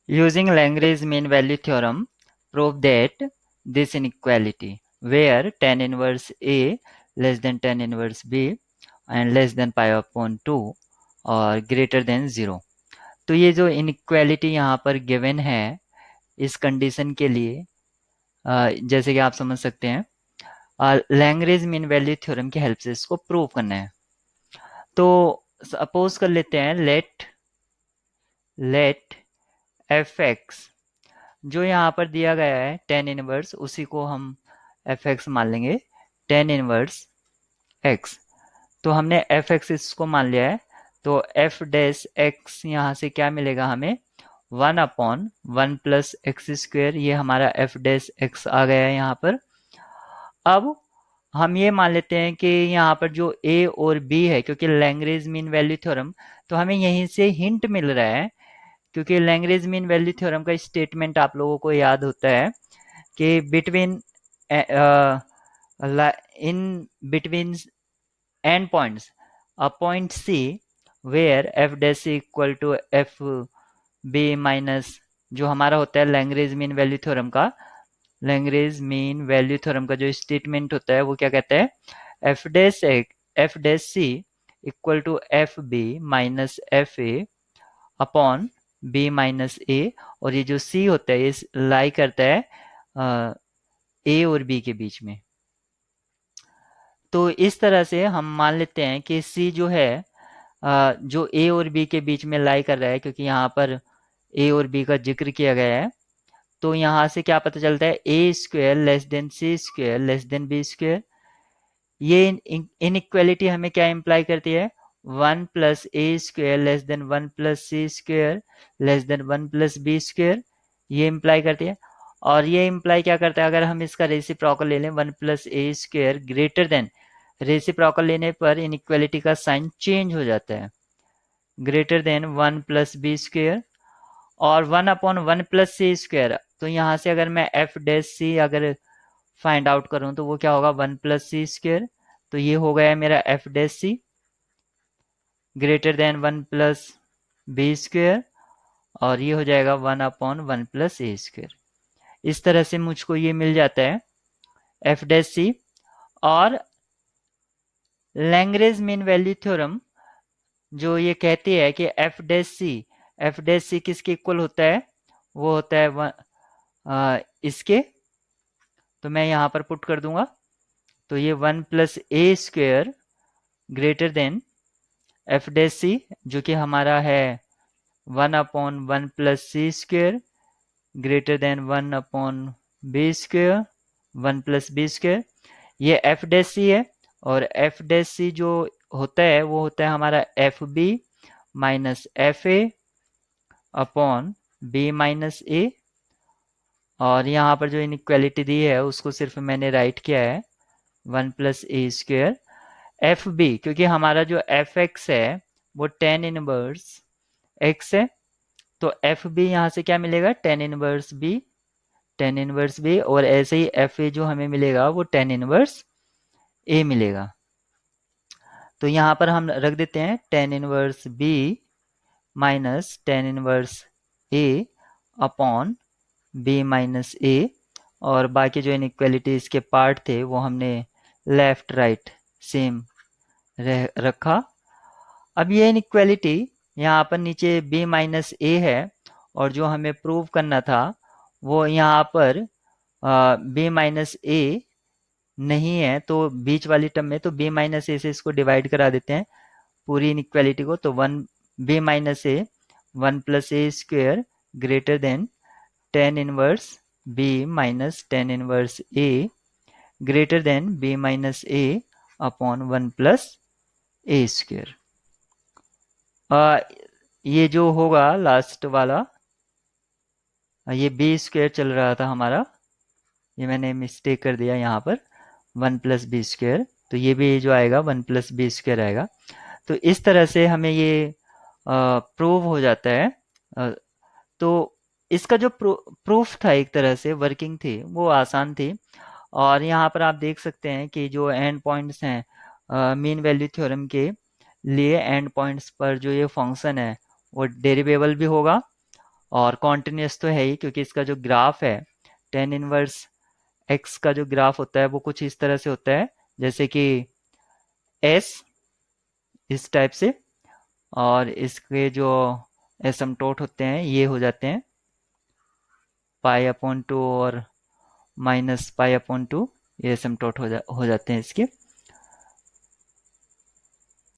Using Lagrange's mean value theorem, prove that this inequality where tan inverse A less than tan inverse B and less than pi upon 2 और greater than 0। तो ये जो inequality यहाँ पर given है इस condition के लिए जैसे कि आप समझ सकते हैं लैग्रेंज मीन वैल्यू थ्योरम की हेल्प से इसको प्रूव करना है। तो सपोज कर लेते हैं लेट एफ एक्स जो यहाँ पर दिया गया है टेन इनवर्स उसी को हम एफ एक्स मान लेंगे टेन इनवर्स एक्स। तो हमने एफ एक्स इसको मान लिया है तो एफ डैश एक्स यहाँ से क्या मिलेगा हमें 1/1 प्लस एक्स स्क्वेयर ये हमारा एफ डैश एक्स आ गया है यहाँ पर। अब हम ये मान लेते हैं कि यहाँ पर जो ए और बी है क्योंकि लैग्रेंज मीन वैल्यू थ्योरम तो हमें यहीं से हिंट मिल रहा है क्योंकि लैग्रेंज मीन वैल्यू थ्योरम का स्टेटमेंट आप लोगों को याद होता है कि between in between end points a point C where F dash equal to F B minus जो हमारा होता है लैग्रेंज मीन वैल्यू थ्योरम का लैग्रेंज मीन वैल्यू थ्योरम का जो स्टेटमेंट होता है वो क्या कहता है F dash C equal to F B minus F A upon B minus A और ये जो सी होता है ये लाई करता है ए और बी के बीच में। तो इस तरह से हम मान लेते हैं कि सी जो है जो ए और बी के बीच में लाई कर रहा है क्योंकि यहाँ पर ए और बी का जिक्र किया गया है। तो यहाँ से क्या पता चलता है A square less than C square less than B square. ये इनइक्वालिटी हमें क्या इम्प्लाई करती है 1 plus A square less than 1 plus C square less than 1 plus B square ये इम्प्लाई करती है। और ये इम्प्लाई क्या करता है अगर हम इसका रेसिप्रोकल ले लें 1 plus A square greater than reciprocal लेने पर इनइक्वालिटी का साइन चेंज हो जाता है greater than 1 plus B square और 1/1 प्लस सी स्क्वेयर। तो यहाँ से अगर मैं एफ डैश सी अगर फाइंड आउट करूँ तो वो क्या होगा 1 प्लस सी स्क्वेयर। तो ये हो गया मेरा F dash C greater than 1 plus B square और ये हो जाएगा 1/1 प्लस ए स्क्वेयर। इस तरह से मुझको ये मिल जाता है एफ डैश सी। और लैग्रेंज मीन वैल्यू थ्योरम जो ये कहती है कि एफ डैश सी किसके इक्वल होता है वो होता है इसके। तो मैं यहाँ पर पुट कर दूंगा तो ये 1 plus A square greater than F dash C जो कि हमारा है 1/1 plus C square greater than 1/बी स्क्वेयर 1 प्लस बी स्क्वेयर। ये एफ डैश सी है और एफ डैश सी जो होता है वो होता है हमारा F B minus F A upon B minus A. और यहाँ पर जो इनइक्वालिटी दी है उसको सिर्फ मैंने राइट किया है 1 plus A square F B क्योंकि हमारा जो एफ एक्स है वो टेन इनवर्स एक्स है। तो एफ बी यहाँ से क्या मिलेगा टेन इनवर्स बी और ऐसे ही एफ ए जो हमें मिलेगा वो टेन इनवर्स ए मिलेगा। तो यहाँ पर हम रख देते हैं tan inverse B minus tan inverse A upon B minus A और बाकी जो इनइक्वालिटी इसके पार्ट थे वो हमने लेफ्ट राइट सेम रखा। अब ये इनइक्वालिटी यहाँ पर नीचे b माइनस ए है और जो हमें प्रूव करना था वो यहाँ पर b माइनस ए नहीं है तो बीच वाली टर्म में तो b माइनस ए से इसको डिवाइड करा देते हैं पूरी इनइक्वालिटी को। तो b minus A 1 plus A square greater than tan inverse b minus tan inverse A greater than b minus A upon 1 plus A square. ये जो होगा लास्ट वाला ये बी स्क्वेयर चल रहा था हमारा ये मैंने मिस्टेक कर दिया यहाँ पर 1 प्लस बी स्क्वेयर। तो ये भी जो आएगा 1 प्लस बी स्क्वेयर आएगा। तो इस तरह से हमें ये प्रूव हो जाता है। तो इसका जो प्रूफ था एक तरह से वर्किंग थी वो आसान थी। और यहाँ पर आप देख सकते हैं कि जो एंड पॉइंट्स हैं मीन वैल्यू थ्योरम के लिए एंड पॉइंट्स पर जो ये फंक्शन है वो डेरिवेबल भी होगा और कॉन्टिन्यूस तो है ही, क्योंकि इसका जो ग्राफ है टेन इनवर्स एक्स का जो ग्राफ होता है वो कुछ इस तरह से होता है, जैसे कि एस, इस टाइप से। और इसके जो एसिम्पटोट होते हैं ये हो जाते हैं पाई अपॉन टू और माइनस पाई अपॉन टू, ये एसिम्पटोट हो जाते हैं इसके।